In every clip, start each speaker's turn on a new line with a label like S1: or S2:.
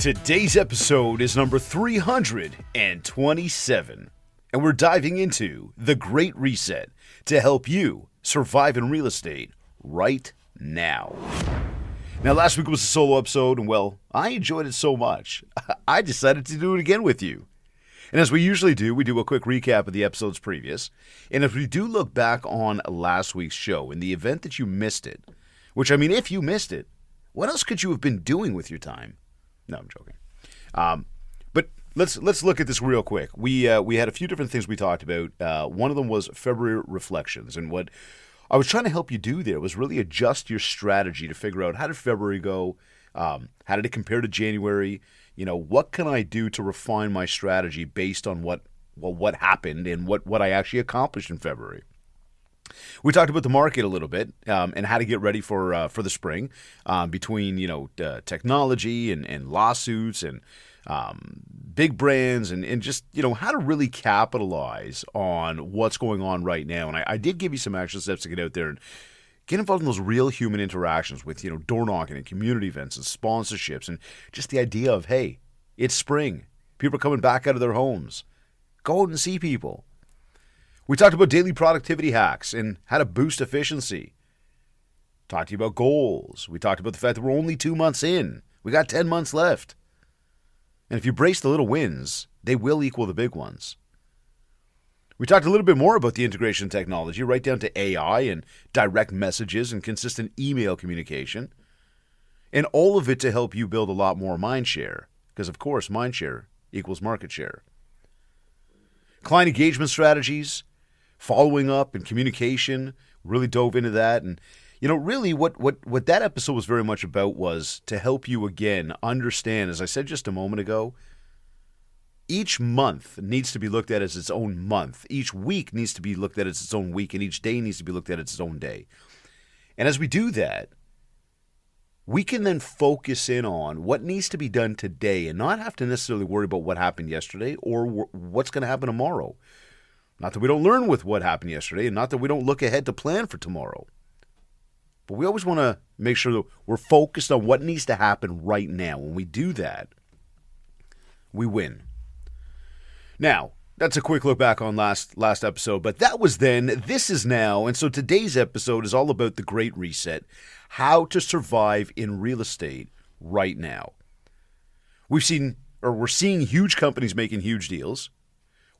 S1: Today's episode is number 327, and we're diving into the Great Reset to help you survive in real estate right now. Now, last week was a solo episode, and well, I enjoyed it so much, I decided to do it again with you. And as we usually do, we do a quick recap of the episodes previous, and if we do look back on last week's show, in the event that you missed it, which, I mean, if you missed it, what else could you have been doing with your time? No, I'm joking. But let's look at this real quick. We had a few different things we talked about. One of them was February reflections, and what I was trying to help you do there was really adjust your strategy to figure out how did February go, how did it compare to January. You know, what can I do to refine my strategy based on what happened and what I actually accomplished in February. We talked about the market a little bit and how to get ready for the spring between, technology and lawsuits and big brands and just, how to really capitalize on what's going on right now. And I did give you some action steps to get out there and get involved in those real human interactions with, door knocking and community events and sponsorships and just the idea of, hey, it's spring. People are coming back out of their homes. Go out and see people. We talked about daily productivity hacks and how to boost efficiency. Talked to you about goals. We talked about the fact that we're only 2 months in. We got 10 months left. And if you brace the little wins, they will equal the big ones. We talked a little bit more about the integration technology, right down to AI and direct messages and consistent email communication. And all of it to help you build a lot more mindshare. Because, of course, mindshare equals market share. Client engagement strategies, following up and communication, really dove into that. And, really what that episode was very much about was to help you, again, understand, as I said just a moment ago, each month needs to be looked at as its own month. Each week needs to be looked at as its own week, and each day needs to be looked at as its own day. And as we do that, we can then focus in on what needs to be done today and not have to necessarily worry about what happened yesterday or what's going to happen tomorrow. Not that we don't learn with what happened yesterday, and not that we don't look ahead to plan for tomorrow. But we always want to make sure that we're focused on what needs to happen right now. When we do that, we win. Now, that's a quick look back on last episode, but that was then, this is now, and so today's episode is all about the Great Reset, how to survive in real estate right now. We're seeing huge companies making huge deals.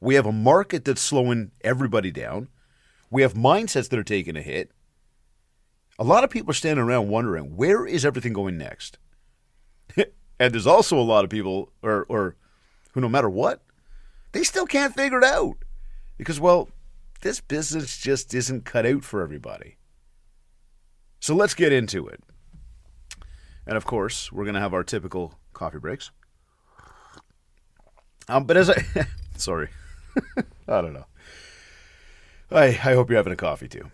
S1: We have a market that's slowing everybody down. We have mindsets that are taking a hit. A lot of people are standing around wondering, where is everything going next? And there's also a lot of people or who, no matter what, they still can't figure it out. Because, well, this business just isn't cut out for everybody. So let's get into it. And, of course, we're going to have our typical coffee breaks. But as I... Sorry. I don't know. I hope you're having a coffee, too.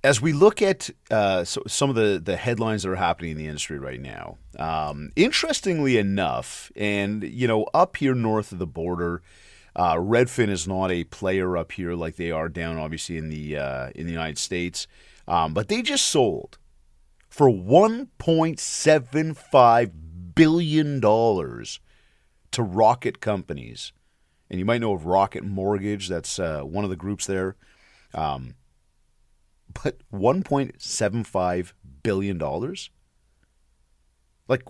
S1: As we look at some of the headlines that are happening in the industry right now, interestingly enough, and, up here north of the border, Redfin is not a player up here like they are down, obviously, in the United States. But they just sold for $1.75 billion to Rocket Companies. And you might know of Rocket Mortgage. That's one of the groups there. But $1.75 billion? Like,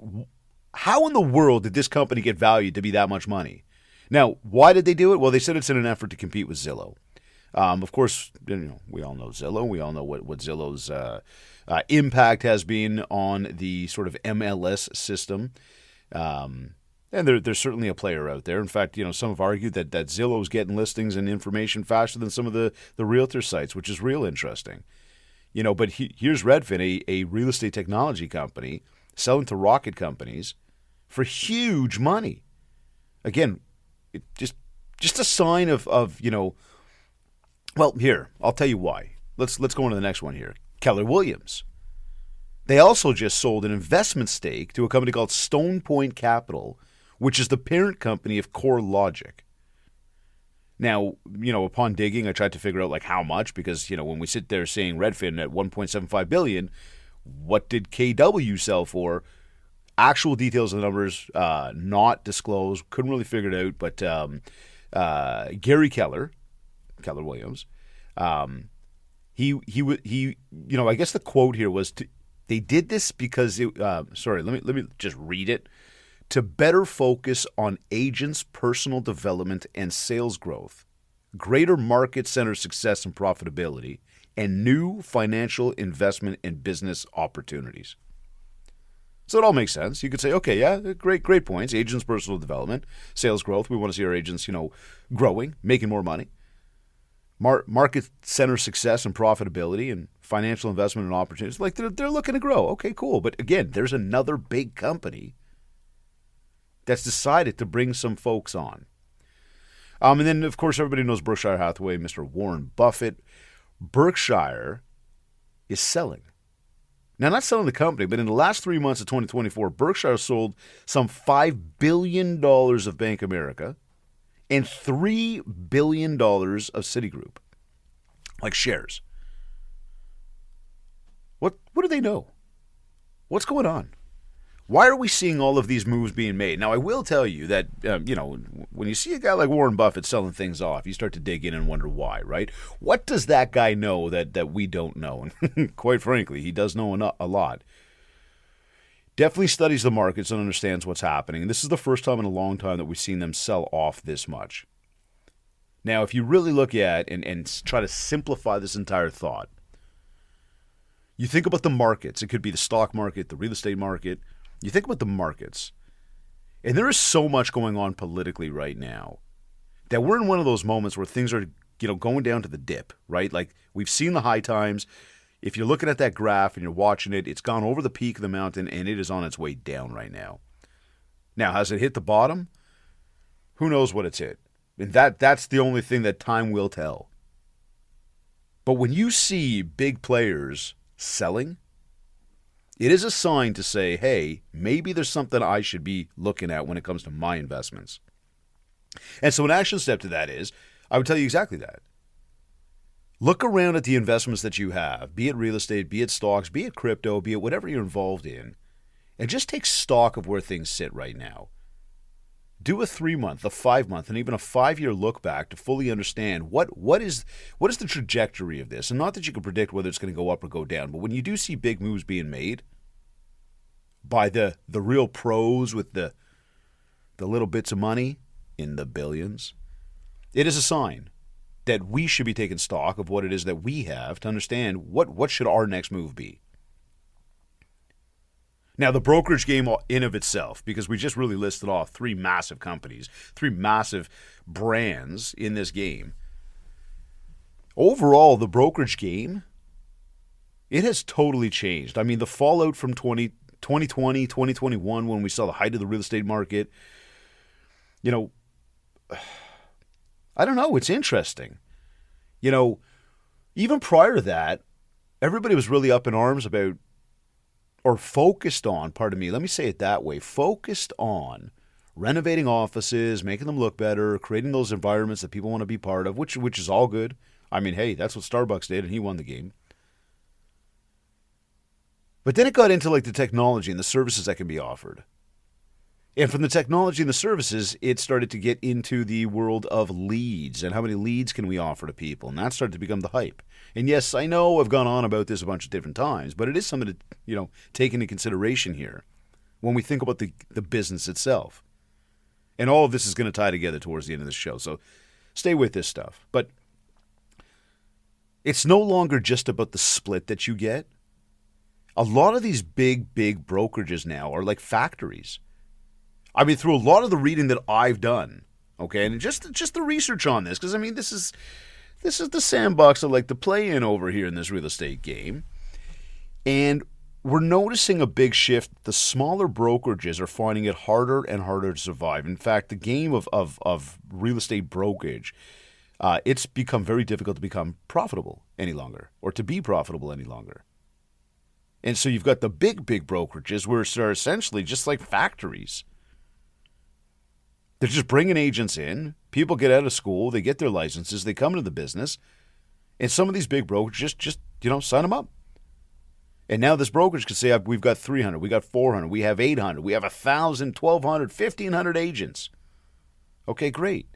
S1: how in the world did this company get valued to be that much money? Now, why did they do it? Well, they said it's in an effort to compete with Zillow. Of course, we all know Zillow. We all know what Zillow's impact has been on the sort of MLS system. And there's certainly a player out there. In fact, some have argued that Zillow's getting listings and information faster than some of the realtor sites, which is real interesting. But here's Redfin, a real estate technology company, selling to Rocket Companies for huge money. Again, just a sign of well, here, I'll tell you why. Let's go on to the next one here. Keller Williams. They also just sold an investment stake to a company called Stone Point Capital, which is the parent company of CoreLogic. Now, upon digging, I tried to figure out how much, because, when we sit there saying Redfin at $1.75 billion, what did KW sell for? Actual details of the numbers not disclosed. Couldn't really figure it out. But Gary Keller Williams, he I guess the quote here was they did this because let me just read it. To better focus on agents' personal development and sales growth, greater market center success and profitability, and new financial investment and business opportunities. So it all makes sense. You could say, okay, yeah, great points. Agents' personal development, sales growth. We want to see our agents, growing, making more money. Market center success and profitability and financial investment and opportunities. Like they're looking to grow. Okay, cool. But again, there's another big company that's decided to bring some folks on. And then, of course, everybody knows Berkshire Hathaway, Mr. Warren Buffett. Berkshire is selling. Now, not selling the company, but in the last 3 months of 2024, Berkshire sold some $5 billion of Bank of America and $3 billion of Citigroup, like shares. What do they know? What's going on? Why are we seeing all of these moves being made? Now, I will tell you that, when you see a guy like Warren Buffett selling things off, you start to dig in and wonder why, right? What does that guy know that we don't know? And quite frankly, he does know a lot. Definitely studies the markets and understands what's happening. And this is the first time in a long time that we've seen them sell off this much. Now, if you really look at and try to simplify this entire thought, you think about the markets. It could be the stock market, the real estate market. You think about the markets, and there is so much going on politically right now that we're in one of those moments where things are, going down to the dip, right? Like we've seen the high times. If you're looking at that graph and you're watching it, it's gone over the peak of the mountain and it is on its way down right now. Now, has it hit the bottom? Who knows what it's hit? And that's the only thing that time will tell. But when you see big players selling, it is a sign to say, hey, maybe there's something I should be looking at when it comes to my investments. And so an action step to that is, I would tell you exactly that. Look around at the investments that you have, be it real estate, be it stocks, be it crypto, be it whatever you're involved in, and just take stock of where things sit right now. Do a 3-month, a 5-month, and even a 5-year look back to fully understand what is the trajectory of this. And not that you can predict whether it's going to go up or go down, but when you do see big moves being made by the real pros with the little bits of money in the billions, it is a sign that we should be taking stock of what it is that we have to understand what should our next move be. Now, the brokerage game in of itself, because we just really listed off 3 massive companies, 3 massive brands in this game. Overall, the brokerage game, it has totally changed. I mean, the fallout from 2020, 2021, when we saw the height of the real estate market, I don't know, it's interesting. Even prior to that, everybody was really up in arms about, or focused on, let me say it that way, focused on renovating offices, making them look better, creating those environments that people want to be part of, which is all good. I mean, hey, that's what Starbucks did, and he won the game. But then it got into like the technology and the services that can be offered. And from the technology and the services, it started to get into the world of leads and how many leads can we offer to people. And that started to become the hype. And yes, I know I've gone on about this a bunch of different times, but it is something to, take into consideration here when we think about the business itself. And all of this is going to tie together towards the end of the show. So stay with this stuff. But it's no longer just about the split that you get. A lot of these big brokerages now are like factories. I mean, through a lot of the reading that I've done, okay, and just the research on this, because I mean, this is the sandbox I like to play in over here in this real estate game, and we're noticing a big shift. The smaller brokerages are finding it harder and harder to survive. In fact, the game of real estate brokerage, it's become very difficult to become profitable any longer, or to be profitable any longer. And so you've got the big brokerages, which are essentially just like factories. They're just bringing agents in. People get out of school. They get their licenses. They come into the business. And some of these big brokers just sign them up. And now this brokerage could say, we've got 300, we got 400, we have 800, we have 1,000, 1,200, 1,500 agents. Okay, great.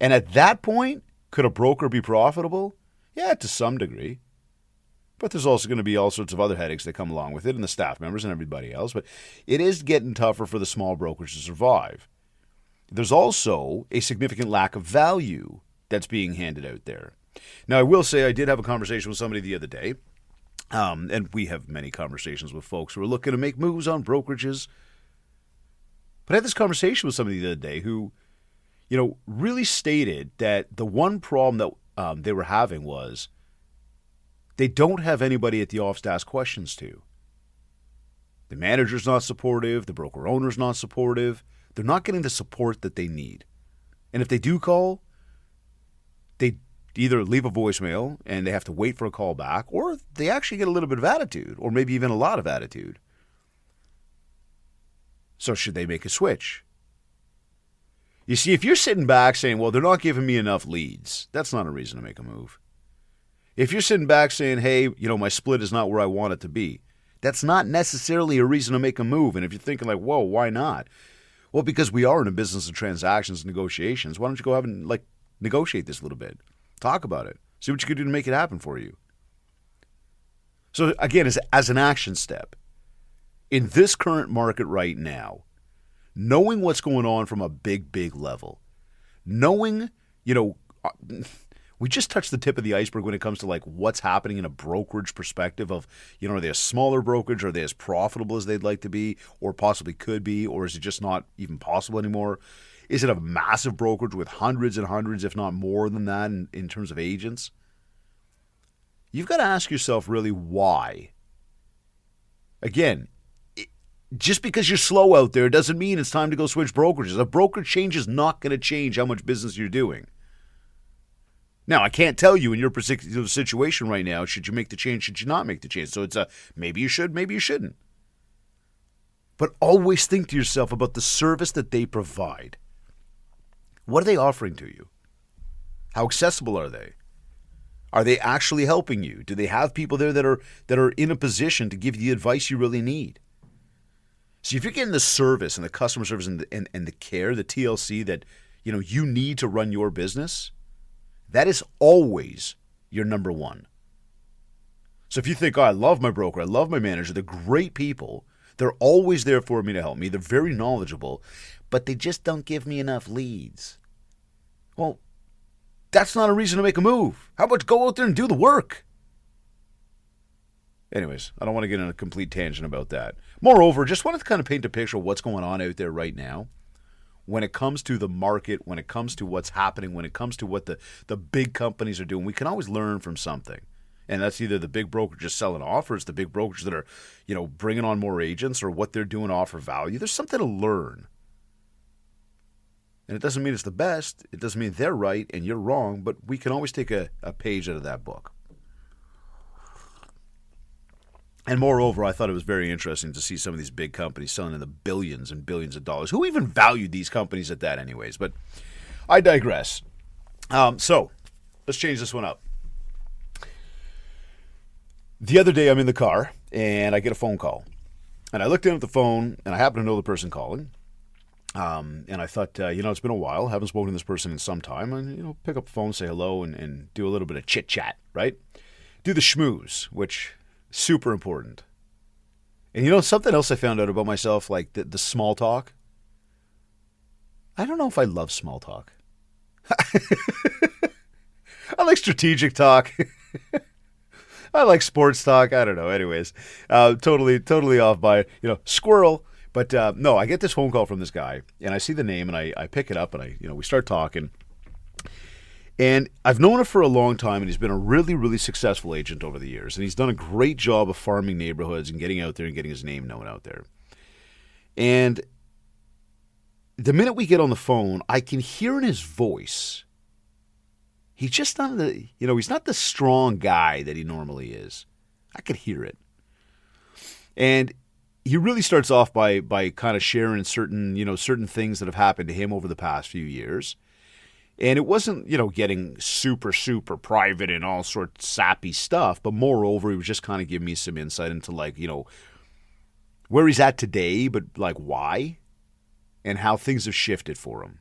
S1: And at that point, could a broker be profitable? Yeah, to some degree. But there's also going to be all sorts of other headaches that come along with it, and the staff members and everybody else. But it is getting tougher for the small brokerage to survive. There's also a significant lack of value that's being handed out there. Now, I will say I did have a conversation with somebody the other day, and we have many conversations with folks who are looking to make moves on brokerages. But I had this conversation with somebody the other day who, really stated that the one problem that they were having was they don't have anybody at the office to ask questions to. The manager's not supportive. The broker owner's not supportive. They're not getting the support that they need. And if they do call, they either leave a voicemail and they have to wait for a call back, or they actually get a little bit of attitude, or maybe even a lot of attitude. So should they make a switch? You see, if you're sitting back saying, well, they're not giving me enough leads, that's not a reason to make a move. If you're sitting back saying, hey, my split is not where I want it to be, that's not necessarily a reason to make a move. And if you're thinking like, whoa, why not? Well, because we are in a business of transactions and negotiations. Why don't you go have and negotiate this a little bit? Talk about it. See what you can do to make it happen for you. So again, as an action step, in this current market right now, knowing what's going on from a big, big level, knowing, we just touched the tip of the iceberg when it comes to what's happening in a brokerage perspective of, are they a smaller brokerage? Are they as profitable as they'd like to be or possibly could be? Or is it just not even possible anymore? Is it a massive brokerage with hundreds and hundreds, if not more than that in terms of agents? You've got to ask yourself really why. Again, just because you're slow out there doesn't mean it's time to go switch brokerages. A brokerage change is not going to change how much business you're doing. Now, I can't tell you in your particular situation right now, should you make the change, should you not make the change. So it's maybe you should, maybe you shouldn't. But always think to yourself about the service that they provide. What are they offering to you? How accessible are they? Are they actually helping you? Do they have people there that are in a position to give you the advice you really need? See, if you're getting the service and the customer service and the care, the TLC that you need to run your business, that is always your number one. So if you think, I love my broker, I love my manager, they're great people, they're always there for me to help me, they're very knowledgeable, but they just don't give me enough leads. Well, that's not a reason to make a move. How about go out there and do the work? Anyways, I don't want to get in a complete tangent about that. Moreover, just wanted to kind of paint a picture of what's going on out there right now. When it comes to the market, when it comes to what's happening, when it comes to what the big companies are doing, we can always learn from something. And that's either the big brokerages selling off, or it's the big brokerages that are, bringing on more agents, or what they're doing to offer value. There's something to learn. And it doesn't mean it's the best. It doesn't mean they're right and you're wrong, but we can always take a page out of that book. And moreover, I thought it was very interesting to see some of these big companies selling in the billions and billions of dollars. Who even valued these companies at that anyways? But I digress. So let's change this one up. The other day I'm in the car and I get a phone call. And I looked in at the phone and I happen to know the person calling. And I thought, it's been a while. Haven't spoken to this person in some time. And, pick up the phone, say hello, and do a little bit of chit-chat, right? Do the schmooze, which... super important. And something else I found out about myself, like the small talk. I don't know if I love small talk. I like strategic talk. I like sports talk. I don't know. Anyways, totally off by, squirrel. But no, I get this phone call from this guy and I see the name and I pick it up and we start talking. And I've known him for a long time, and he's been a really, really successful agent over the years. And he's done a great job of farming neighborhoods and getting out there and getting his name known out there. And the minute we get on the phone, I can hear in his voice, he's just not he's not the strong guy that he normally is. I could hear it. And he really starts off by kind of sharing certain things that have happened to him over the past few years. And it wasn't, getting super, super private and all sorts of sappy stuff. But moreover, he was just kind of giving me some insight into, where he's at today, but, why and how things have shifted for him.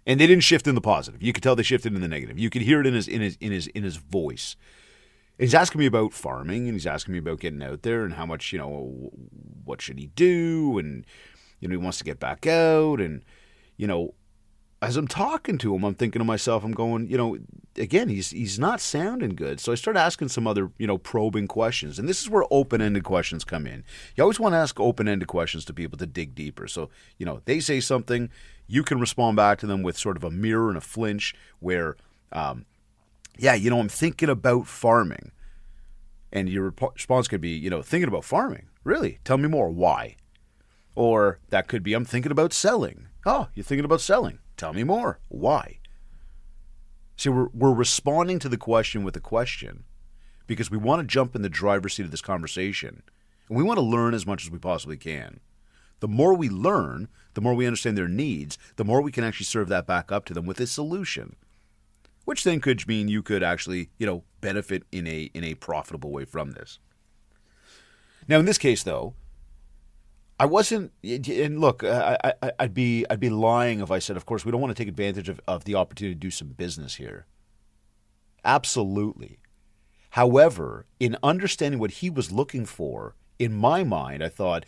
S1: And they didn't shift in the positive. You could tell they shifted in the negative. You could hear it in his voice. And he's asking me about farming, and he's asking me about getting out there and how much, what should he do? And, he wants to get back out. And, as I'm talking to him, I'm thinking to myself, I'm going, again, he's not sounding good. So I start asking some other, probing questions. And this is where open-ended questions come in. You always want to ask open-ended questions to people to dig deeper. So, they say something, you can respond back to them with sort of a mirror and a flinch where, I'm thinking about farming. And your response could be, thinking about farming? Really? Tell me more. Why? Or that could be, I'm thinking about selling. Oh, you're thinking about selling? Tell me more. Why? See, we're responding to the question with a question because we want to jump in the driver's seat of this conversation. And we want to learn as much as we possibly can. The more we learn, the more we understand their needs, the more we can actually serve that back up to them with a solution. Which then could mean you could actually, benefit in a profitable way from this. Now, in this case, though, I wasn't, and look, I'd be lying if I said, of course, we don't want to take advantage of the opportunity to do some business here. Absolutely. However, in understanding what he was looking for, in my mind, I thought,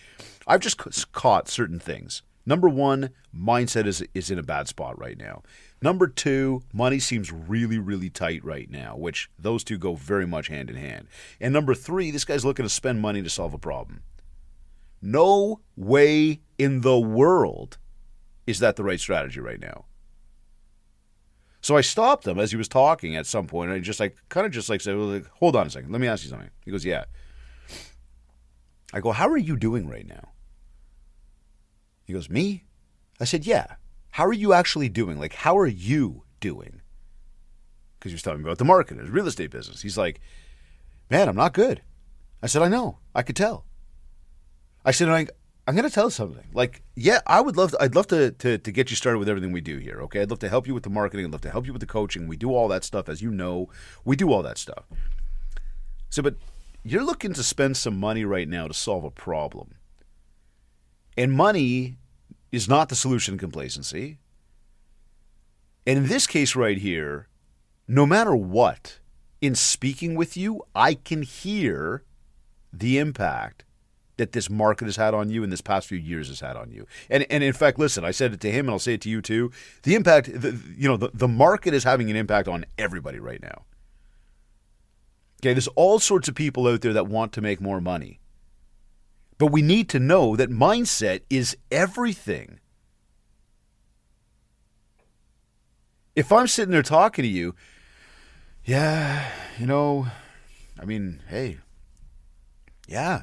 S1: I've just caught certain things. Number one, mindset is in a bad spot right now. Number two, money seems really, really tight right now, which those two go very much hand in hand. And number three, this guy's looking to spend money to solve a problem. No way in the world is that the right strategy right now. So I stopped him as he was talking at some point, and I just said, well, hold on a second, let me ask you something. He goes, yeah. I go, how are you doing right now? He goes, me? I said, yeah. How are you actually doing? How are you doing? Because he was telling me about the market, his real estate business. He's like, man, I'm not good. I said, I know. I could tell. I said, I'm going to tell you something. I'd love to get you started with everything we do here, okay? I'd love to help you with the marketing. I'd love to help you with the coaching. We do all that stuff, as you know. We do all that stuff. So, but you're looking to spend some money right now to solve a problem. And money is not the solution to complacency. And in this case right here, no matter what, in speaking with you, I can hear the impact that this market has had on you and this past few years has had on you. And in fact, listen, I said it to him and I'll say it to you too. The impact, the market is having an impact on everybody right now. Okay, there's all sorts of people out there that want to make more money. But we need to know that mindset is everything. If I'm sitting there talking to you, yeah, hey, yeah,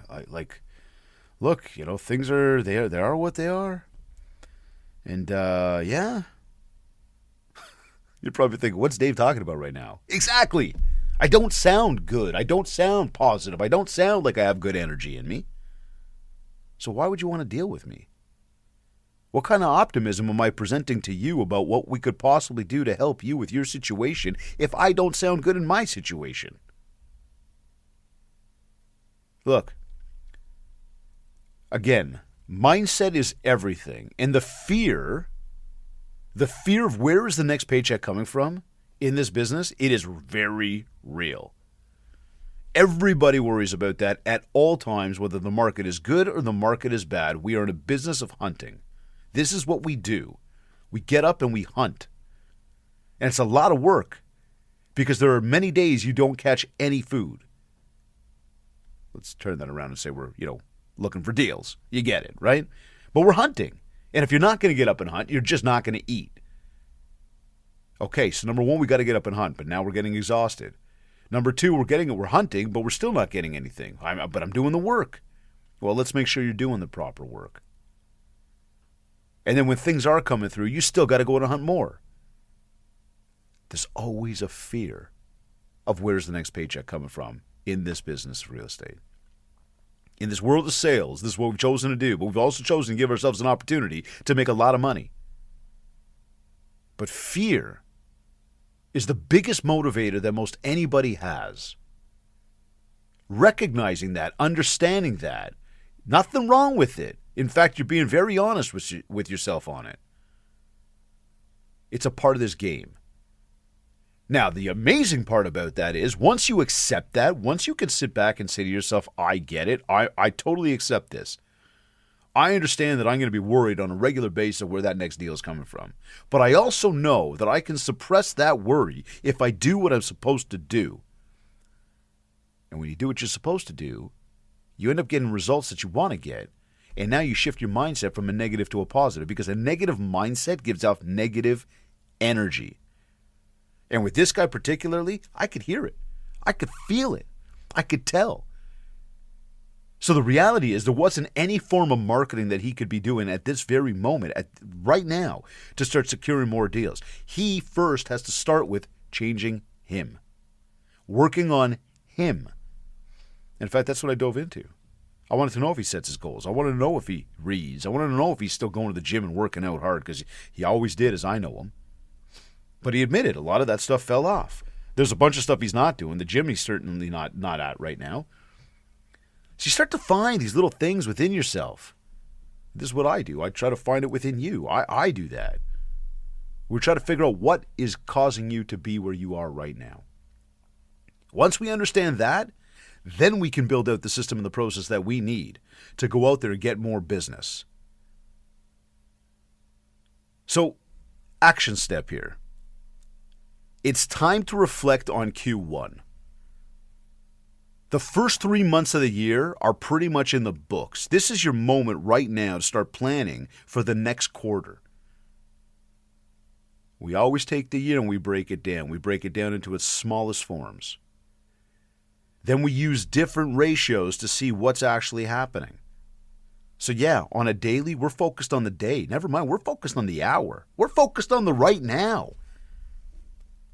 S1: look, things are, they are what they are. And, yeah. You're probably thinking, what's Dave talking about right now? Exactly. I don't sound good. I don't sound positive. I don't sound like I have good energy in me. So why would you want to deal with me? What kind of optimism am I presenting to you about what we could possibly do to help you with your situation if I don't sound good in my situation? Look, again, mindset is everything. And the fear of where is the next paycheck coming from in this business, it is very real. Everybody worries about that at all times, whether the market is good or the market is bad. We are in a business of hunting. This is what we do. We get up and we hunt. And it's a lot of work because there are many days you don't catch any food. Let's turn that around and say we're, looking for deals. You get it, right? But we're hunting. And if you're not going to get up and hunt, you're just not going to eat. Okay, so number one, we got to get up and hunt, but now we're getting exhausted. Number two, we're hunting, but we're still not getting anything. But I'm doing the work. Well, let's make sure you're doing the proper work. And then when things are coming through, you still got to go and hunt more. There's always a fear of where's the next paycheck coming from in this business of real estate. In this world of sales, this is what we've chosen to do, but we've also chosen to give ourselves an opportunity to make a lot of money. But fear is the biggest motivator that most anybody has. Recognizing that, understanding that, nothing wrong with it. In fact, you're being very honest with yourself on it. It's a part of this game. Now, the amazing part about that is once you accept that, once you can sit back and say to yourself, I get it, I totally accept this. I understand that I'm going to be worried on a regular basis of where that next deal is coming from. But I also know that I can suppress that worry if I do what I'm supposed to do. And when you do what you're supposed to do, you end up getting results that you want to get. And now you shift your mindset from a negative to a positive, because a negative mindset gives off negative energy. And with this guy particularly, I could hear it. I could feel it. I could tell. So the reality is there wasn't any form of marketing that he could be doing at this very moment, right now, to start securing more deals. He first has to start with changing him. Working on him. In fact, that's what I dove into. I wanted to know if he sets his goals. I wanted to know if he reads. I wanted to know if he's still going to the gym and working out hard, because he always did, as I know him. But he admitted a lot of that stuff fell off. There's a bunch of stuff he's not doing. The gym he's certainly not at right now. So you start to find these little things within yourself. This is what I do. I try to find it within you. I do that. We try to figure out what is causing you to be where you are right now. Once we understand that, then we can build out the system and the process that we need to go out there and get more business. So, action step here. It's time to reflect on Q1. The first 3 months of the year are pretty much in the books. This is your moment right now to start planning for the next quarter. We always take the year and we break it down. We break it down into its smallest forms. Then we use different ratios to see what's actually happening. So yeah, on a daily, we're focused on the day. Never mind, we're focused on the hour. We're focused on the right now,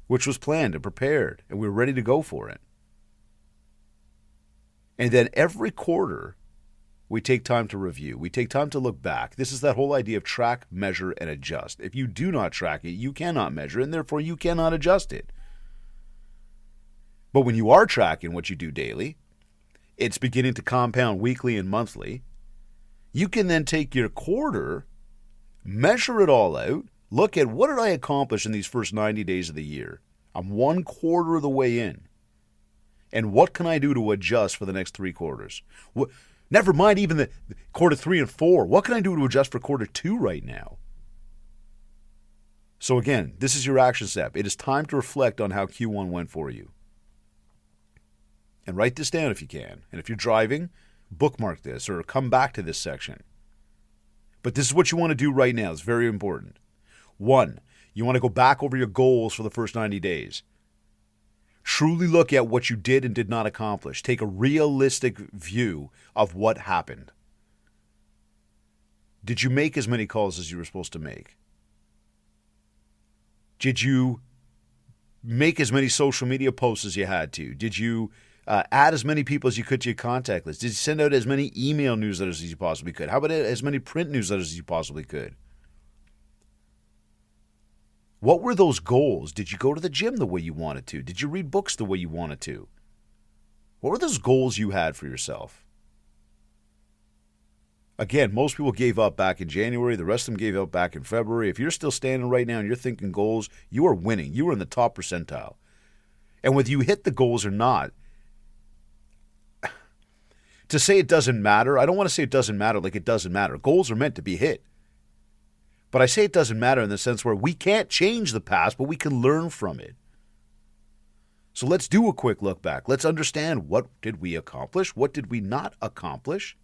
S1: which was planned and prepared, and we were ready to go for it. And then every quarter, we take time to review. We take time to look back. This is that whole idea of track, measure, and adjust. If you do not track it, you cannot measure it, and therefore you cannot adjust it. But when you are tracking what you do daily, it's beginning to compound weekly and monthly. You can then take your quarter, measure it all out, look at what did I accomplish in these first 90 days of the year. I'm 1/4 of the way in. And what can I do to adjust for the next 3 quarters? Never mind even the quarter 3 and 4. What can I do to adjust for quarter 2 right now? So again, this is your action step. It is time to reflect on how Q1 went for you. And write this down if you can. And if you're driving, bookmark this or come back to this section. But this is what you want to do right now. It's very important. 1, you want to go back over your goals for the first 90 days. Truly look at what you did and did not accomplish. Take a realistic view of what happened. Did you make as many calls as you were supposed to make? Did you make as many social media posts as you had to? Did you add as many people as you could to your contact list? Did you send out as many email newsletters as you possibly could? How about as many print newsletters as you possibly could? What were those goals? Did you go to the gym the way you wanted to? Did you read books the way you wanted to? What were those goals you had for yourself? Again, most people gave up back in January. The rest of them gave up back in February. If you're still standing right now and you're thinking goals, you are winning. You are in the top percentile. And whether you hit the goals or not, to say it doesn't matter, I don't want to say it doesn't matter like it doesn't matter. Goals are meant to be hit. But I say it doesn't matter in the sense where we can't change the past, but we can learn from it. So let's do a quick look back. Let's understand, what did we accomplish? What did we not accomplish?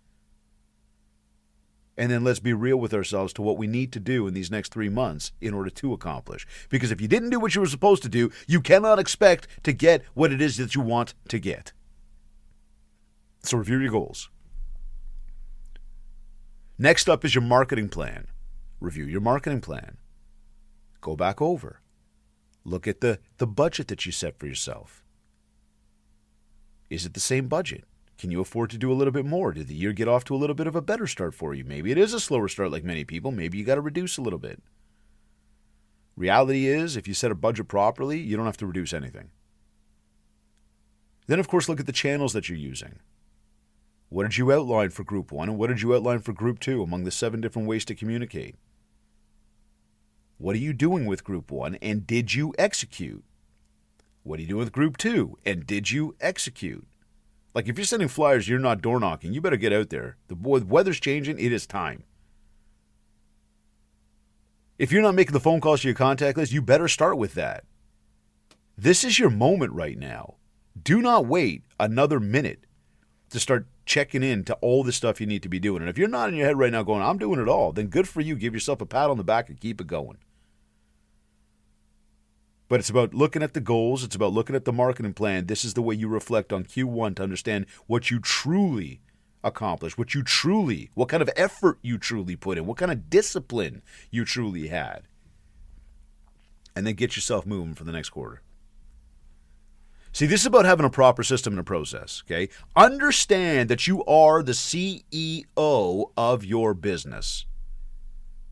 S1: And then let's be real with ourselves to what we need to do in these next 3 months in order to accomplish. Because if you didn't do what you were supposed to do, you cannot expect to get what it is that you want to get. So review your goals. Next up is your marketing plan. Review your marketing plan. Go back over. Look at the budget that you set for yourself. Is it the same budget? Can you afford to do a little bit more? Did the year get off to a little bit of a better start for you? Maybe it is a slower start like many people. Maybe you got to reduce a little bit. Reality is, if you set a budget properly, you don't have to reduce anything. Then, of course, look at the channels that you're using. What did you outline for Group 1 and what did you outline for Group 2 among the 7 different ways to communicate? What are you doing with Group 1 and did you execute? What are you doing with Group 2 and did you execute? Like if you're sending flyers, you're not door knocking, you better get out there. The weather's changing, it is time. If you're not making the phone calls to your contact list, you better start with that. This is your moment right now. Do not wait another minute to start checking in to all the stuff you need to be doing. And if you're not in your head right now going, I'm doing it all, then good for you. Give yourself a pat on the back and keep it going. But it's about looking at the goals. It's about looking at the marketing plan. This is the way you reflect on Q1 to understand what you truly accomplished, what kind of effort you truly put in, what kind of discipline you truly had. And then get yourself moving for the next quarter. See, this is about having a proper system and a process, okay? Understand that you are the CEO of your business.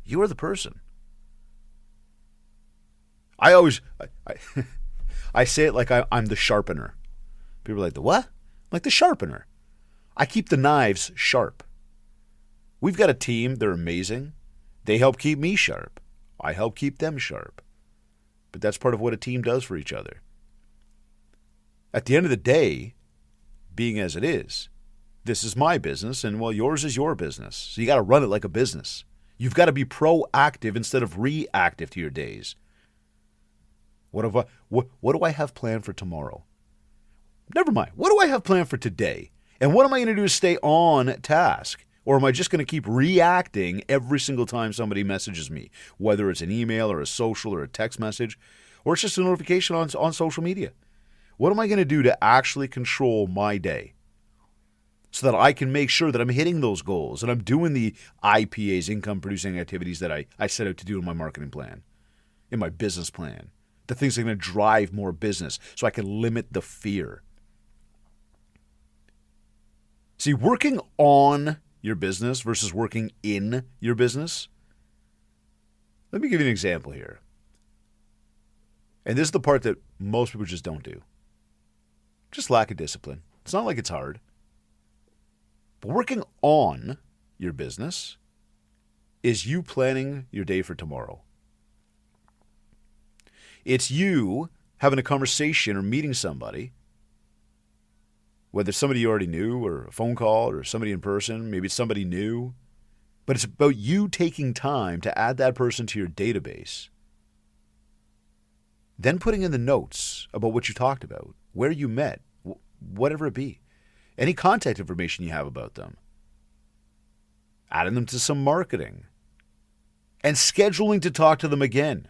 S1: You are the person. I say it like I'm the sharpener. People are like, the what? Like the sharpener. I keep the knives sharp. We've got a team. They're amazing. They help keep me sharp. I help keep them sharp. But that's part of what a team does for each other. At the end of the day, being as it is, this is my business, and well, yours is your business. So you got to run it like a business. You've got to be proactive instead of reactive to your days. What do I have planned for tomorrow? Never mind. What do I have planned for today? And what am I going to do to stay on task? Or am I just going to keep reacting every single time somebody messages me, whether it's an email or a social or a text message, or it's just a notification on social media? What am I going to do to actually control my day so that I can make sure that I'm hitting those goals and I'm doing the IPAs, income-producing activities that I set out to do in my marketing plan, in my business plan, the things that are going to drive more business so I can limit the fear. See, working on your business versus working in your business. Let me give you an example here. And this is the part that most people just don't do. Just lack of discipline. It's not like it's hard. But working on your business is you planning your day for tomorrow. It's you having a conversation or meeting somebody, whether it's somebody you already knew or a phone call or somebody in person, maybe it's somebody new. But it's about you taking time to add that person to your database. Then putting in the notes about what you talked about, where you met, whatever it be. Any contact information you have about them. Adding them to some marketing. And scheduling to talk to them again.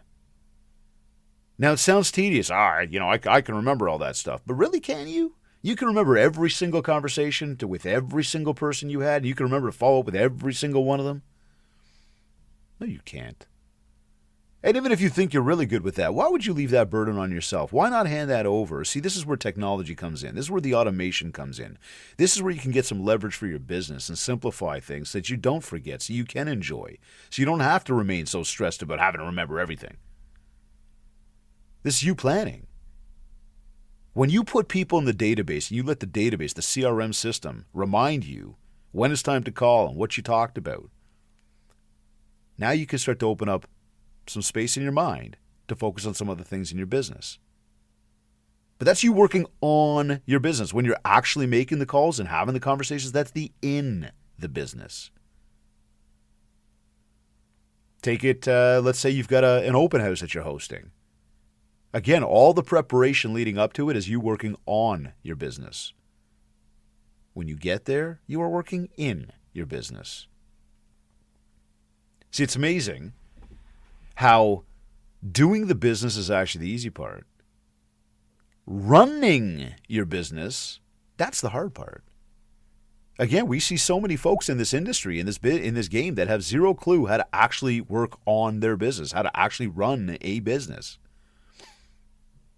S1: Now, it sounds tedious. I can remember all that stuff. But really, can you? You can remember every single conversation with every single person you had. And you can remember to follow up with every single one of them. No, you can't. And even if you think you're really good with that, why would you leave that burden on yourself? Why not hand that over? See, this is where technology comes in. This is where the automation comes in. This is where you can get some leverage for your business and simplify things so that you don't forget, so you can enjoy. So you don't have to remain so stressed about having to remember everything. This is you planning. When you put people in the database, and you let the database, the CRM system, remind you when it's time to call and what you talked about, now you can start to open up some space in your mind to focus on some other things in your business. But that's you working on your business. When you're actually making the calls and having the conversations, that's the in the business. Take it, let's say you've got an open house that you're hosting. Again, all the preparation leading up to it is you working on your business. When you get there, you are working in your business. See, it's amazing how doing the business is actually the easy part. Running your business, that's the hard part. Again, we see so many folks in this industry, in this game, that have zero clue how to actually work on their business, how to actually run a business.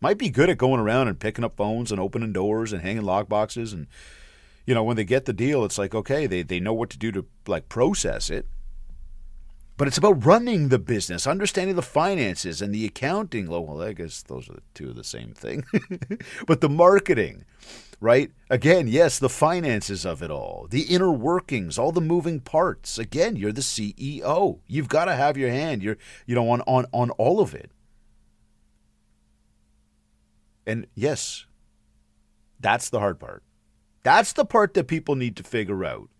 S1: Might be good at going around and picking up phones and opening doors and hanging log boxes, and when they get the deal, it's like, okay, they know what to do to process it. But it's about running the business, understanding the finances and the accounting. Well, I guess those are the two of the same thing. But the marketing, right? Again, yes, the finances of it all, the inner workings, all the moving parts. Again, you're the CEO. You've got to have your hand. You're, on all of it. And yes, that's the hard part. That's the part that people need to figure out.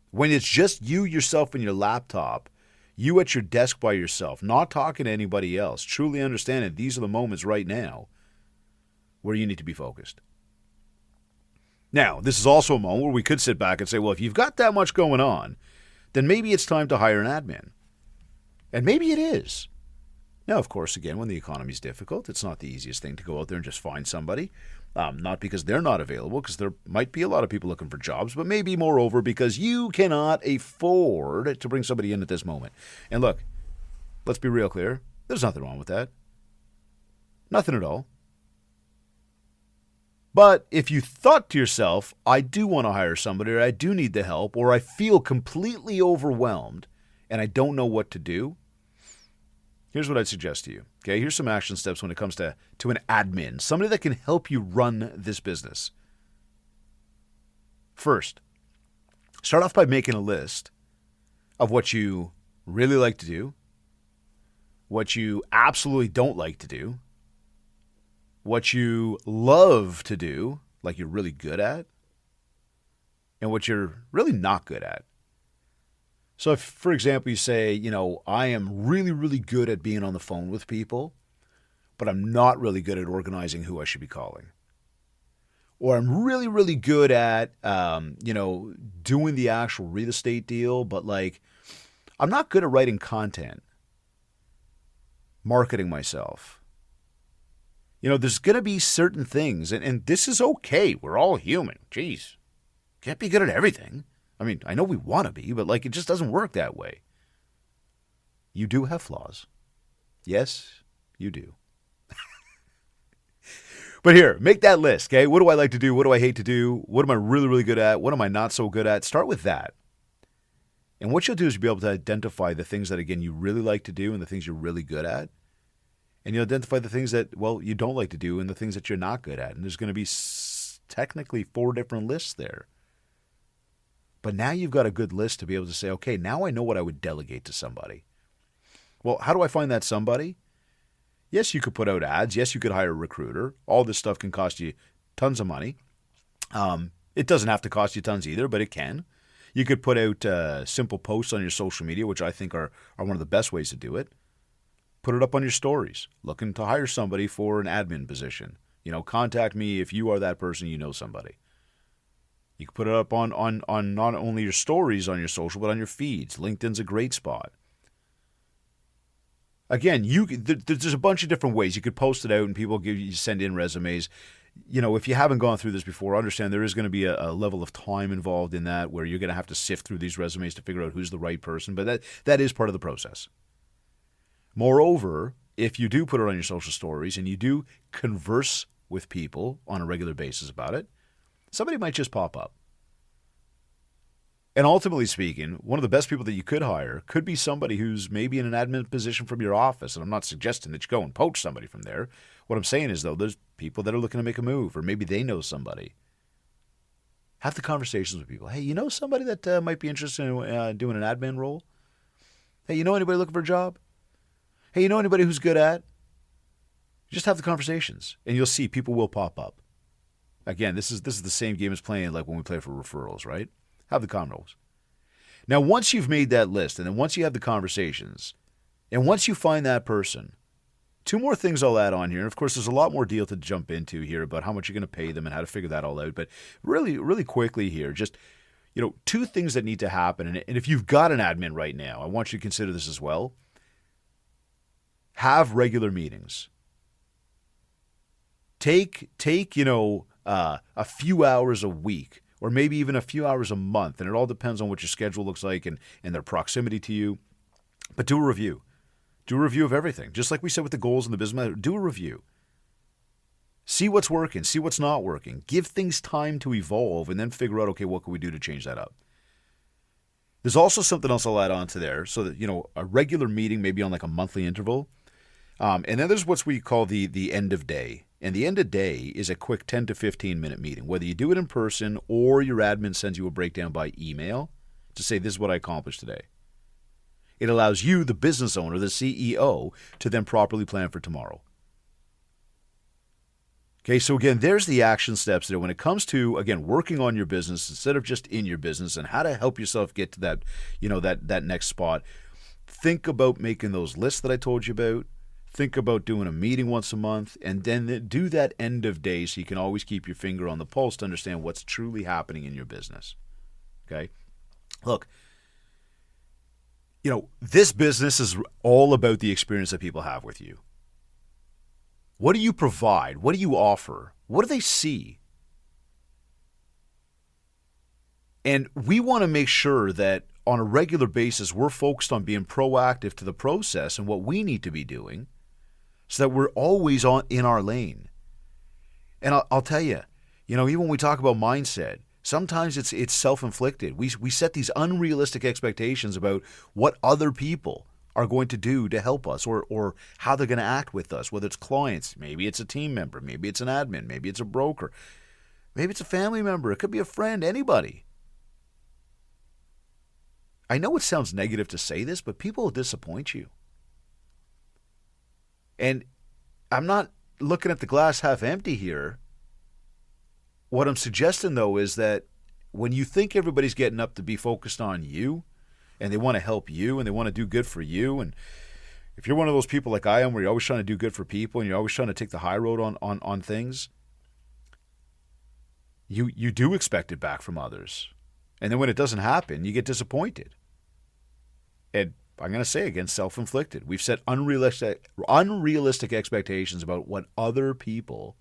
S1: When it's just you, yourself, and your laptop, you at your desk by yourself, not talking to anybody else, truly understanding these are the moments right now where you need to be focused. Now, this is also a moment where we could sit back and say, well, if you've got that much going on, then maybe it's time to hire an admin. And maybe it is. Now, of course, again, when the economy's difficult, it's not the easiest thing to go out there and just find somebody. Not because they're not available, because there might be a lot of people looking for jobs, but maybe moreover because you cannot afford to bring somebody in at this moment. And look, let's be real clear. There's nothing wrong with that. Nothing at all. But if you thought to yourself, I do want to hire somebody, or I do need the help, or I feel completely overwhelmed and I don't know what to do, here's what I'd suggest to you. Okay, here's some action steps when it comes to an admin, somebody that can help you run this business. First, start off by making a list of what you really like to do, what you absolutely don't like to do, what you love to do, like you're really good at, and what you're really not good at. So if, for example, you say, I am really, really good at being on the phone with people, but I'm not really good at organizing who I should be calling. Or I'm really, really good at, doing the actual real estate deal, but I'm not good at writing content, marketing myself. There's going to be certain things, and this is okay. We're all human. Jeez, can't be good at everything. I mean, I know we want to be, but it just doesn't work that way. You do have flaws. Yes, you do. But here, make that list, okay? What do I like to do? What do I hate to do? What am I really, really good at? What am I not so good at? Start with that. And what you'll do is you'll be able to identify the things that, again, you really like to do and the things you're really good at. And you'll identify the things that, you don't like to do and the things that you're not good at. And there's going to be technically 4 different lists there. But now you've got a good list to be able to say, okay, now I know what I would delegate to somebody. Well, how do I find that somebody? Yes, you could put out ads. Yes, you could hire a recruiter. All this stuff can cost you tons of money. It doesn't have to cost you tons either, but it can. You could put out simple posts on your social media, which I think are one of the best ways to do it. Put it up on your stories. Looking to hire somebody for an admin position. Contact me if you are that person, somebody. You can put it up on not only your stories on your social, but on your feeds. LinkedIn's a great spot. Again, there's a bunch of different ways. You could post it out and people send in resumes. If you haven't gone through this before, understand there is going to be a level of time involved in that where you're going to have to sift through these resumes to figure out who's the right person. But that is part of the process. Moreover, if you do put it on your social stories and you do converse with people on a regular basis about it, somebody might just pop up. And ultimately speaking, one of the best people that you could hire could be somebody who's maybe in an admin position from your office. And I'm not suggesting that you go and poach somebody from there. What I'm saying is, though, there's people that are looking to make a move, or maybe they know somebody. Have the conversations with people. Hey, you know somebody that might be interested in doing an admin role? Hey, you know anybody looking for a job? Hey, you know anybody who's good at? Just have the conversations, and you'll see people will pop up. Again, this is the same game as playing like when we play for referrals, right? Have the convos. Now, once you've made that list, and then once you have the conversations, and once you find that person, 2 more things I'll add on here. And of course, there's a lot more deal to jump into here about how much you're going to pay them and how to figure that all out. But really, really quickly here, just 2 things that need to happen. And if you've got an admin right now, I want you to consider this as well. Have regular meetings. Take a few hours a week, or maybe even a few hours a month, and it all depends on what your schedule looks like and their proximity to you. But do a review. Do a review of everything. Just like we said with the goals in the business, do a review. See what's working, see what's not working. Give things time to evolve, and then figure out, okay, what can we do to change that up? There's also something else I'll add on to there, so that, a regular meeting, maybe on like a monthly interval. And then there's what we call the end of day. And the end of day is a quick 10 to 15 minute meeting, whether you do it in person or your admin sends you a breakdown by email to say, this is what I accomplished today. It allows you, the business owner, the CEO, to then properly plan for tomorrow. Okay, so again, there's the action steps there when it comes to, again, working on your business instead of just in your business and how to help yourself get to that, that next spot. Think about making those lists that I told you about. Think about doing a meeting once a month, and then do that end of day so you can always keep your finger on the pulse to understand what's truly happening in your business. Okay? Look, this business is all about the experience that people have with you. What do you provide? What do you offer? What do they see? And we want to make sure that on a regular basis, we're focused on being proactive to the process and what we need to be doing so that we're always in our lane. And I'll tell you, even when we talk about mindset, sometimes it's self-inflicted. We set these unrealistic expectations about what other people are going to do to help us or how they're going to act with us, whether it's clients, maybe it's a team member, maybe it's an admin, maybe it's a broker, maybe it's a family member, it could be a friend, anybody. I know it sounds negative to say this, but people will disappoint you. And I'm not looking at the glass half empty here. What I'm suggesting, though, is that when you think everybody's getting up to be focused on you, and they want to help you, and they want to do good for you, and if you're one of those people like I am, where you're always trying to do good for people, and you're always trying to take the high road on things, you do expect it back from others. And then when it doesn't happen, you get disappointed. And I'm going to say again, self-inflicted. We've set unrealistic expectations about what other people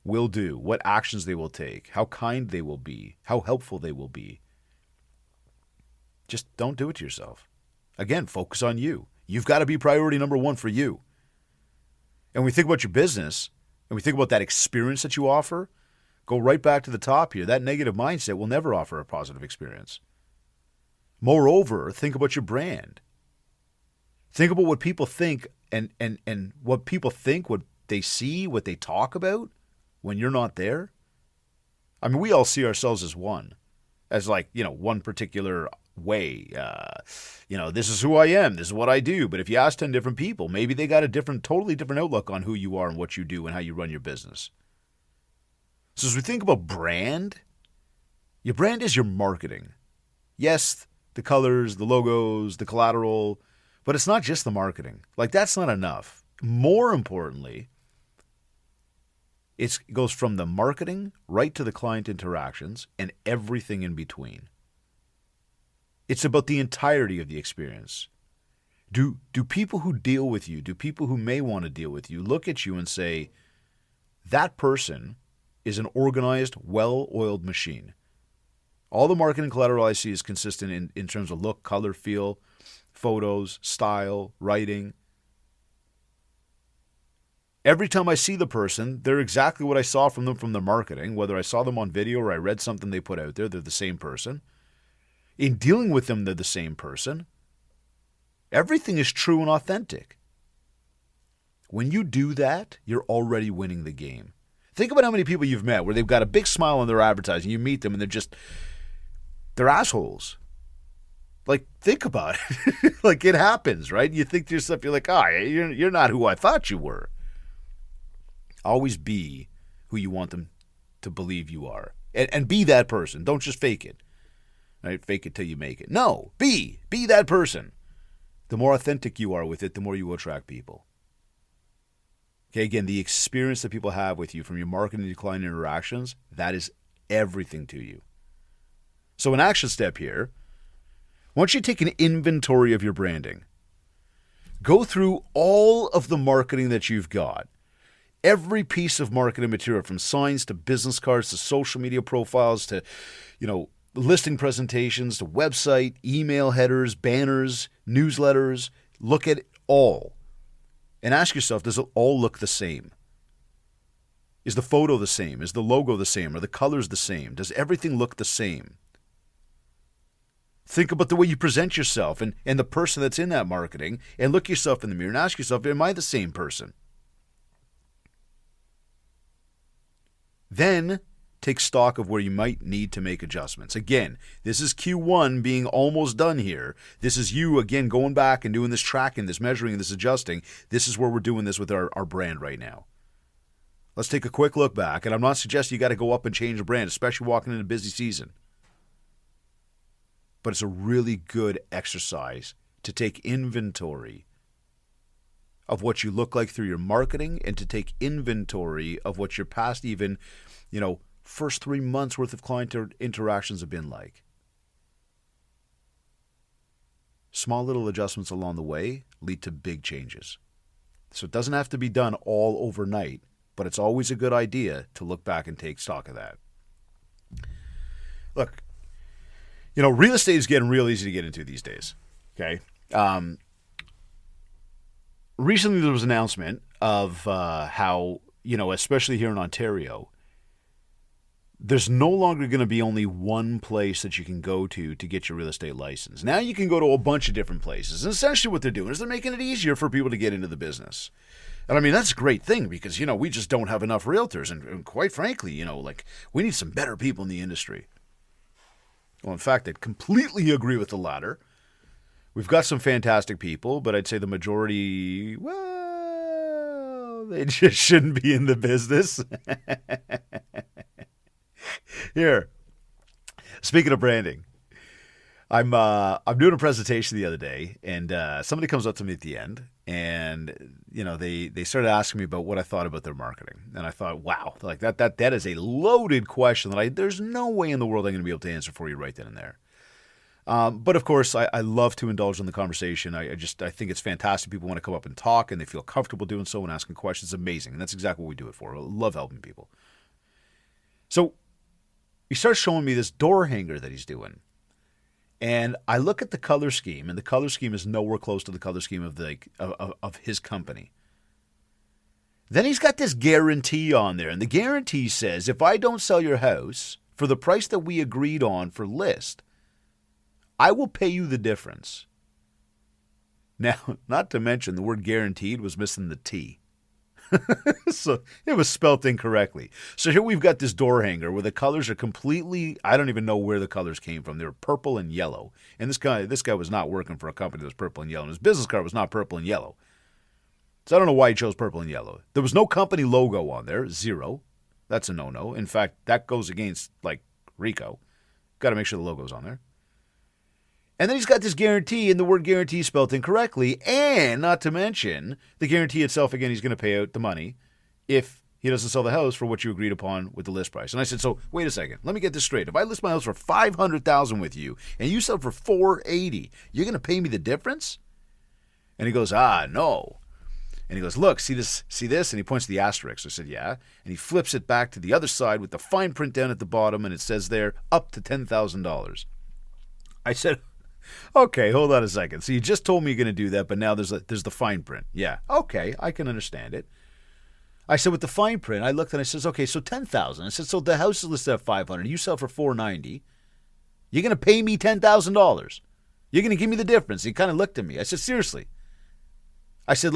S1: will do, what actions they will take, how kind they will be, how helpful they will be. Just don't do it to yourself. Again, focus on you. You've got to be priority number one for you. And when we think about your business, and we think about that experience that you offer, go right back to the top here. That negative mindset will never offer a positive experience. Moreover, think about your brand. Think about what people think and what people think, what they see, what they talk about when you're not there. I mean, we all see ourselves as one particular way. This is who I am. This is what I do. But if you ask 10 different people, maybe they got a totally different outlook on who you are and what you do and how you run your business. So as we think about brand, your brand is your marketing. Yes, the colors, the logos, the collateral, but it's not just the marketing. Like, that's not enough. More importantly, it goes from the marketing right to the client interactions and everything in between. It's about the entirety of the experience. Do people who deal with you, do people who may want to deal with you, look at you and say, that person is an organized, well-oiled machine. All the marketing collateral I see is consistent in terms of look, color, feel, photos, style, writing. Every time I see the person, they're exactly what I saw from them from the marketing. Whether I saw them on video or I read something they put out there, they're the same person. In dealing with them, they're the same person. Everything is true and authentic. When you do that, you're already winning the game. Think about how many people you've met where they've got a big smile on their advertising. You meet them and they're assholes. Like, think about it. Like, it happens, right? You think to yourself, you're like, you're not who I thought you were. Always be who you want them to believe you are. And be that person. Don't just fake it. Right? Fake it till you make it. No, be that person. The more authentic you are with it, the more you will attract people. Okay, again, the experience that people have with you from your marketing to client interactions, that is everything to you. So an action step here, once you take an inventory of your branding, go through all of the marketing that you've got. Every piece of marketing material, from signs to business cards to social media profiles to, listing presentations to website, email headers, banners, newsletters. Look at it all and ask yourself, does it all look the same? Is the photo the same? Is the logo the same? Are the colors the same? Does everything look the same? Think about the way you present yourself and the person that's in that marketing, and look yourself in the mirror and ask yourself, am I the same person? Then take stock of where you might need to make adjustments. Again, this is Q1 being almost done here. This is you, again, going back and doing this tracking, this measuring, this adjusting. This is where we're doing this with our brand right now. Let's take a quick look back. And I'm not suggesting you got to go up and change a brand, especially walking in a busy season. But it's a really good exercise to take inventory of what you look like through your marketing and to take inventory of what your past even, first 3 months worth of client interactions have been like. Small little adjustments along the way lead to big changes. So it doesn't have to be done all overnight, but it's always a good idea to look back and take stock of that. Look, real estate is getting real easy to get into these days. Okay. Recently there was an announcement of how, especially here in Ontario, there's no longer going to be only one place that you can go to get your real estate license. Now you can go to a bunch of different places. And essentially what they're doing is they're making it easier for people to get into the business. And I mean, that's a great thing because, we just don't have enough realtors. And quite frankly, we need some better people in the industry. Well, in fact, I completely agree with the latter. We've got some fantastic people, but I'd say the majority, well, they just shouldn't be in the business. Here, speaking of branding, I'm doing a presentation the other day, and somebody comes up to me at the end, and they started asking me about what I thought about their marketing, and I thought, wow, like that is a loaded question that there's no way in the world I'm going to be able to answer for you right then and there. But of course, I love to indulge in the conversation. I think it's fantastic. People want to come up and talk, and they feel comfortable doing so and asking questions. It's amazing, and that's exactly what we do it for. I love helping people. So he starts showing me this door hanger that he's doing. And I look at the color scheme, and the color scheme is nowhere close to the color scheme of his company. Then he's got this guarantee on there, and the guarantee says, if I don't sell your house for the price that we agreed on for list, I will pay you the difference. Now, not to mention the word guaranteed was missing the T. So it was spelt incorrectly. So here we've got this door hanger where the colors are completely, I don't even know where the colors came from. They were purple and yellow. And this guy was not working for a company that was purple and yellow. And his business card was not purple and yellow. So I don't know why he chose purple and yellow. There was no company logo on there, zero. That's a no-no. In fact, that goes against, RICO. Got to make sure the logo's on there. And then he's got this guarantee, and the word guarantee is spelled incorrectly. And not to mention, the guarantee itself, again, he's going to pay out the money if he doesn't sell the house for what you agreed upon with the list price. And I said, so wait a second. Let me get this straight. If I list my house for $500,000 with you, and you sell for $480,000, you're going to pay me the difference? And he goes, no. And he goes, look, see this? And he points to the asterisk. I said, yeah. And he flips it back to the other side with the fine print down at the bottom, and it says there, up to $10,000. I said, okay, hold on a second. So you just told me you're going to do that, but now there's the fine print. Yeah, okay, I can understand it. I said, with the fine print, I looked and I says, okay, so $10,000. I said, so the house is listed at $500,000. You sell for $490,000. You're going to pay me $10,000. You're going to give me the difference. He kind of looked at me. I said, seriously. I said,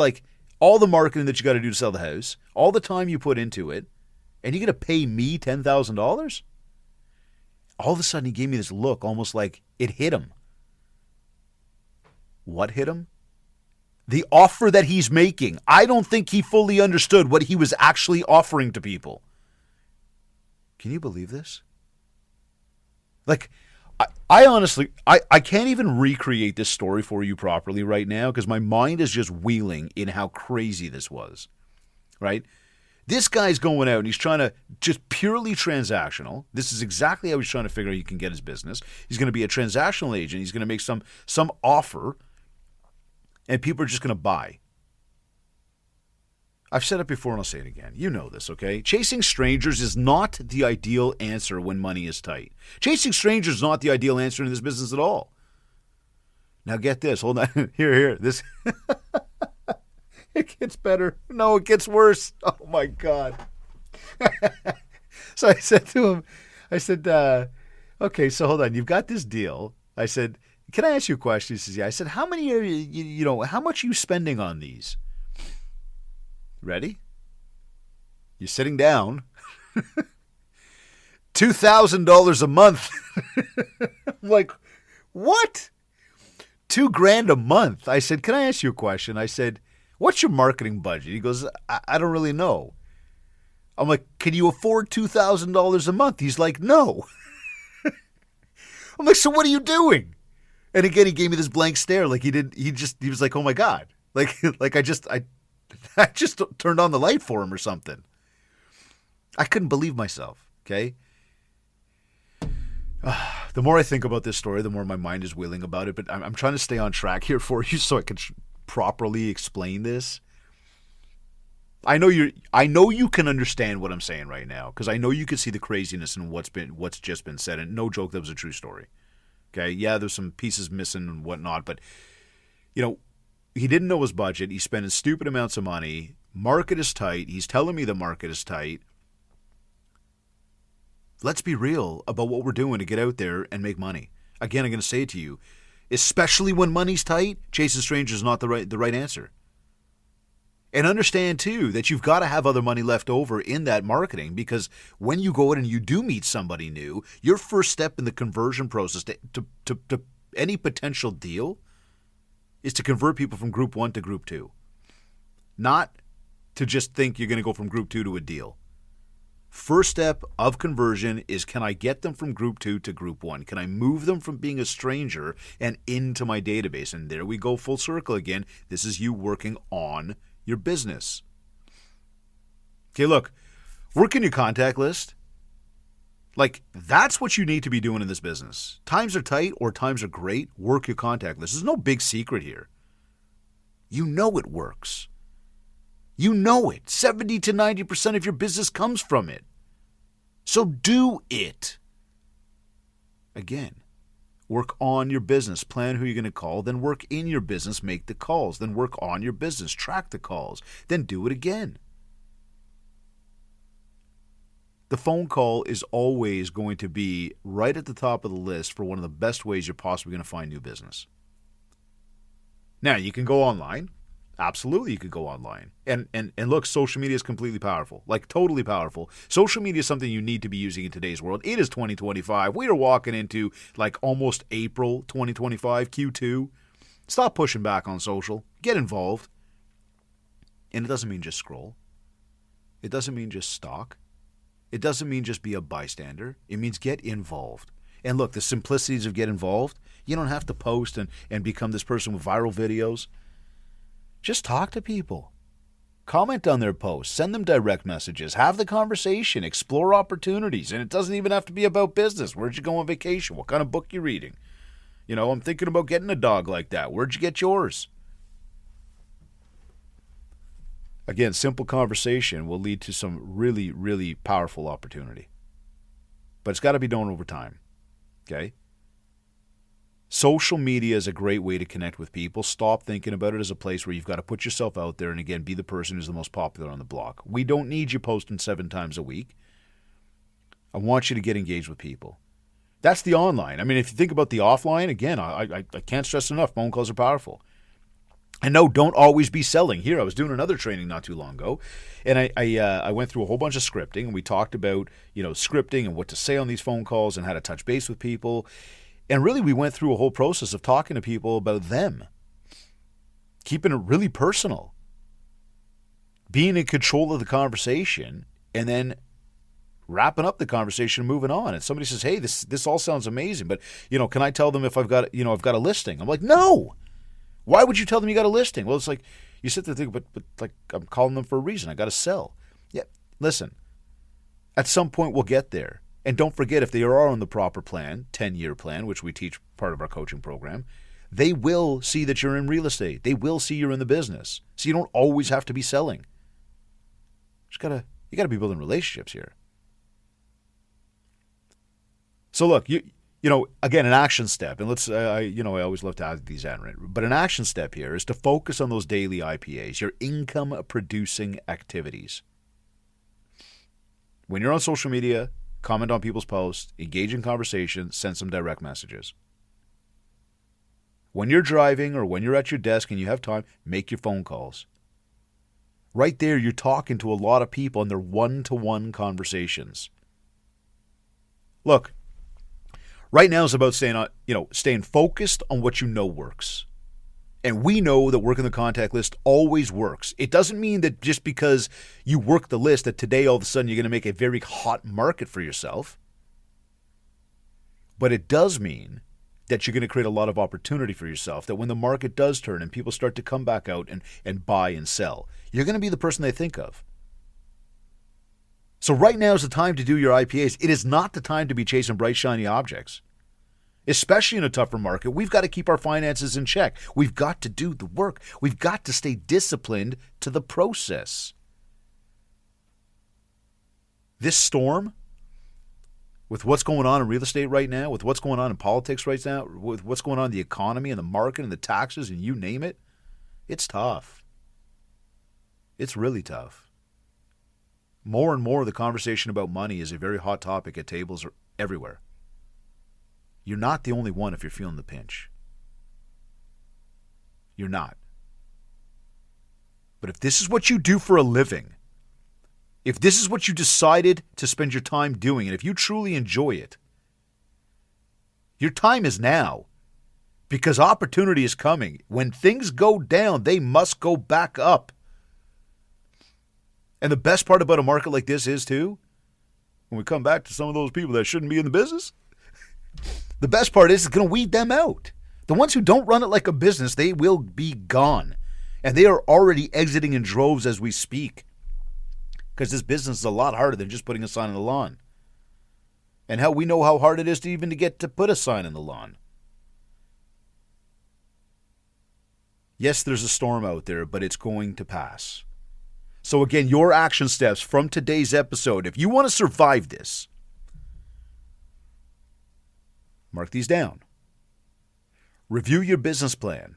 S1: all the marketing that you got to do to sell the house, all the time you put into it, and you're going to pay me $10,000? All of a sudden, he gave me this look, almost like it hit him. What hit him? The offer that he's making. I don't think he fully understood what he was actually offering to people. Can you believe this? I honestly, I can't even recreate this story for you properly right now because my mind is just wheeling in how crazy this was, right? This guy's going out and he's trying to just purely transactional. This is exactly how he's trying to figure out he can get his business. He's going to be a transactional agent. He's going to make some offer. And people are just going to buy. I've said it before and I'll say it again. You know this, okay? Chasing strangers is not the ideal answer when money is tight. Chasing strangers is not the ideal answer in this business at all. Now get this. Hold on. Here. This. It gets better. No, it gets worse. Oh, my God. So I said to him, okay, so hold on. You've got this deal. I said, can I ask you a question? He says, yeah. I said, how many are how much are you spending on these? Ready? You're sitting down. $2,000 a month. I'm like, what? $2,000 a month. I said, can I ask you a question? I said, what's your marketing budget? He goes, I don't really know. I'm like, can you afford $2,000 a month? He's like, no. I'm like, so what are you doing? And again, he gave me this blank stare. Like he was like, oh my God. Like I just turned on the light for him or something. I couldn't believe myself. Okay. The more I think about this story, the more my mind is wheeling about it. But I'm trying to stay on track here for you so I can properly explain this. I know you can understand what I'm saying right now because I know you can see the craziness in what's just been said. And no joke, that was a true story. Okay, yeah, there's some pieces missing and whatnot, but he didn't know his budget. He's spending stupid amounts of money. Market is tight. He's telling me the market is tight. Let's be real about what we're doing to get out there and make money. Again, I'm going to say it to you, especially when money's tight, chasing strangers is not the right answer. And understand, too, that you've got to have other money left over in that marketing because when you go in and you do meet somebody new, your first step in the conversion process to any potential deal is to convert people from group 1 to group 2. Not to just think you're going to go from group 2 to a deal. First step of conversion is, can I get them from group 2 to group 1? Can I move them from being a stranger and into my database? And there we go, full circle again. This is you working on your business. Okay, look, working your contact list. Like, that's what you need to be doing in this business. Times are tight or times are great. Work your contact list. There's no big secret here. You know it works. You know it. 70 to 90% of your business comes from it. So do it. Again, work on your business. Plan who you're going to call. Then work in your business. Make the calls. Then work on your business. Track the calls. Then do it again. The phone call is always going to be right at the top of the list for one of the best ways you're possibly going to find new business. Now, you can go online. Absolutely, you could go online. And look, social media is completely powerful, like totally powerful. Social media is something you need to be using in today's world. It is 2025. We are walking into like almost April 2025, Q2. Stop pushing back on social. Get involved. And it doesn't mean just scroll. It doesn't mean just stalk. It doesn't mean just be a bystander. It means get involved. And look, the simplicities of get involved, you don't have to post and become this person with viral videos. Just talk to people. Comment on their posts. Send them direct messages. Have the conversation. Explore opportunities. And it doesn't even have to be about business. Where'd you go on vacation? What kind of book you reading? I'm thinking about getting a dog like that. Where'd you get yours? Again, simple conversation will lead to some really, really powerful opportunity. But it's got to be done over time. Okay? Social media is a great way to connect with people. Stop thinking about it as a place where you've got to put yourself out there and, again, be the person who's the most popular on the block. We don't need you posting 7 times a week. I want you to get engaged with people. That's the online. I mean, if you think about the offline, again, I can't stress enough, phone calls are powerful. And no, don't always be selling. Here, I was doing another training not too long ago, and I went through a whole bunch of scripting, and we talked about, scripting and what to say on these phone calls and how to touch base with people. And really, we went through a whole process of talking to people about them, keeping it really personal, being in control of the conversation, and then wrapping up the conversation and moving on. And somebody says, hey, this all sounds amazing, but, can I tell them if I've got a listing? I'm like, no. Why would you tell them you got a listing? Well, it's like, you sit there and think, but like, I'm calling them for a reason. I got to sell. Yeah, listen, at some point we'll get there. And don't forget, if they are on the proper plan, 10-year plan, which we teach part of our coaching program, they will see that you're in real estate. They will see you're in the business. So you don't always have to be selling. You got to be building relationships here. So look, again, an action step, and let's, I always love to add these in, right? But an action step here is to focus on those daily IPAs, your income-producing activities. When you're on social media, comment on people's posts, engage in conversation, send some direct messages. When you're driving or when you're at your desk and you have time, make your phone calls. Right there, you're talking to a lot of people and they're one-to-one conversations. Look, right now is about staying focused on what you know works. And we know that working the contact list always works. It doesn't mean that just because you work the list that today all of a sudden you're going to make a very hot market for yourself. But it does mean that you're going to create a lot of opportunity for yourself, that when the market does turn and people start to come back out and buy and sell, you're going to be the person they think of. So right now is the time to do your IPAs. It is not the time to be chasing bright, shiny objects. Especially in a tougher market, we've got to keep our finances in check. We've got to do the work. We've got to stay disciplined to the process. This storm, with what's going on in real estate right now, with what's going on in politics right now, with what's going on in the economy and the market and the taxes and you name it, it's tough. It's really tough. More and more, the conversation about money is a very hot topic at tables everywhere. You're not the only one if you're feeling the pinch. You're not. But if this is what you do for a living, if this is what you decided to spend your time doing, and if you truly enjoy it, your time is now. Because opportunity is coming. When things go down, they must go back up. And the best part about a market like this is, too, when we come back to some of those people that shouldn't be in the business, the best part is it's going to weed them out. The ones who don't run it like a business, they will be gone. And they are already exiting in droves as we speak. Because this business is a lot harder than just putting a sign on the lawn. And we know how hard it is to even get to put a sign on the lawn. Yes, there's a storm out there, but it's going to pass. So again, your action steps from today's episode, if you want to survive this, mark these down. Review your business plan.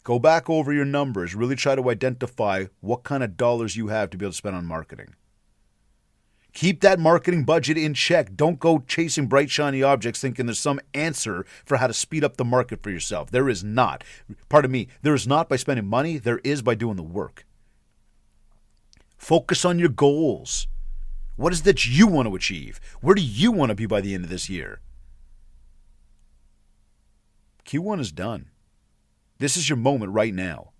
S1: Go back over your numbers. Really try to identify what kind of dollars you have to be able to spend on marketing. Keep that marketing budget in check. Don't go chasing bright, shiny objects thinking there's some answer for how to speed up the market for yourself. There is not. Pardon me. There is not by spending money. There is by doing the work. Focus on your goals. What is it that you want to achieve? Where do you want to be by the end of this year? Q1 is done. This is your moment right now.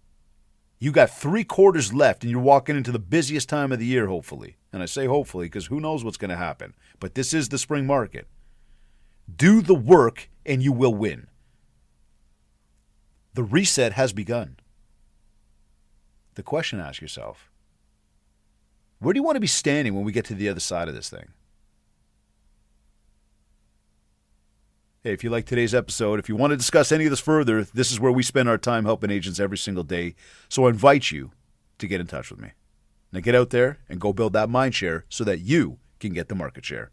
S1: You got 3 quarters left and you're walking into the busiest time of the year, hopefully. And I say hopefully because who knows what's going to happen. But this is the spring market. Do the work and you will win. The reset has begun. The question to ask yourself, where do you want to be standing when we get to the other side of this thing? Hey, if you like today's episode, if you want to discuss any of this further, this is where we spend our time helping agents every single day. So I invite you to get in touch with me. Now get out there and go build that mind share so that you can get the market share.